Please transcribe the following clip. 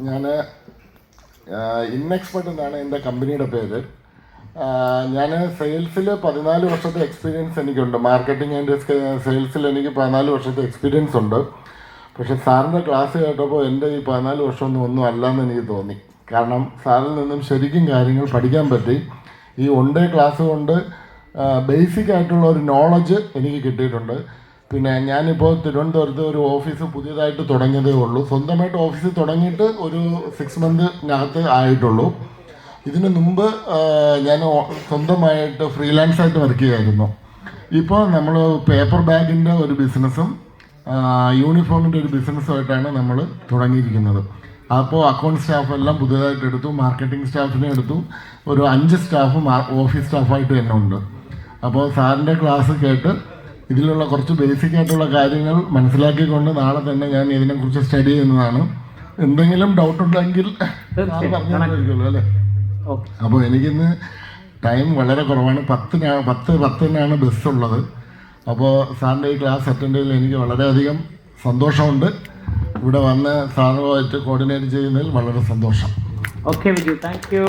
ഞാൻ ഇൻഎക്സ്പെർട്ട് എന്നാണ് എൻ്റെ കമ്പനിയുടെ പേര്. ഞാൻ സെയിൽസിൽ 14 വർഷത്തെ എക്സ്പീരിയൻസ് എനിക്കുണ്ട്. മാർക്കറ്റിംഗ് ആൻഡ് സെയിൽസിൽ എനിക്ക് 14 വർഷത്തെ എക്സ്പീരിയൻസ് ഉണ്ട്. പക്ഷേ സാറിൻ്റെ ക്ലാസ് കേട്ടപ്പോൾ എൻ്റെ ഈ 14 വർഷമൊന്നും അല്ലെന്ന് എനിക്ക് തോന്നി. കാരണം സാറിൽ നിന്നും ശരിക്കും കാര്യങ്ങൾ പഠിക്കാൻ പറ്റി. ഈ വൺ ഡേ ക്ലാസ് കൊണ്ട് ബേസിക് ആയിട്ടുള്ള ഒരു നോളജ് എനിക്ക് കിട്ടിയിട്ടുണ്ട്. പിന്നെ ഞാനിപ്പോൾ തിരുവനന്തപുരത്ത് ഒരു ഓഫീസ് പുതിയതായിട്ട് തുടങ്ങിയതേ ഉള്ളൂ. സ്വന്തമായിട്ട് ഓഫീസ് തുടങ്ങിയിട്ട് ഒരു 6 മന്തിനകത്ത് ആയിട്ടുള്ളൂ. ഇതിനു മുമ്പ് ഞാൻ സ്വന്തമായിട്ട് ഫ്രീലാൻസായിട്ട് വർക്ക് ചെയ്യുമായിരുന്നു. ഇപ്പോൾ നമ്മൾ പേപ്പർ ബാഗിൻ്റെ ഒരു ബിസിനസ്സും യൂണിഫോമിൻ്റെ ഒരു ബിസിനസ്സുമായിട്ടാണ് നമ്മൾ തുടങ്ങിയിരിക്കുന്നത്. അപ്പോൾ അക്കൗണ്ട് സ്റ്റാഫ് എല്ലാം പുതിയതായിട്ട് എടുത്തു, മാർക്കറ്റിംഗ് സ്റ്റാഫിനെ എടുത്തു, ഒരു 5 സ്റ്റാഫും ഓഫീസ് സ്റ്റാഫായിട്ട് തന്നെ ഉണ്ട്. അപ്പോൾ സാറിൻ്റെ ക്ലാസ് കേട്ട് ഇതിലുള്ള കുറച്ച് ബേസിക് ആയിട്ടുള്ള കാര്യങ്ങൾ മനസ്സിലാക്കിക്കൊണ്ട് നാളെ തന്നെ ഞാൻ ഇതിനെക്കുറിച്ച് സ്റ്റഡി ചെയ്യുന്നതാണ്. എന്തെങ്കിലും ഡൗട്ട് ഉണ്ടെങ്കിൽ പറഞ്ഞാൽ അല്ലേ. അപ്പോൾ എനിക്കിന്ന് ടൈം വളരെ കുറവാണ്. 10:10 ബസ്സുള്ളത്. അപ്പോൾ സാറിൻ്റെ ഈ ക്ലാസ് അറ്റൻഡ് ചെയ്തതിൽ എനിക്ക് വളരെയധികം സന്തോഷമുണ്ട്. ഇവിടെ വന്ന് സാറുമായിട്ട് കോർഡിനേറ്റ് ചെയ്യുന്നതിൽ വളരെ സന്തോഷം. Okay Viju, thank you.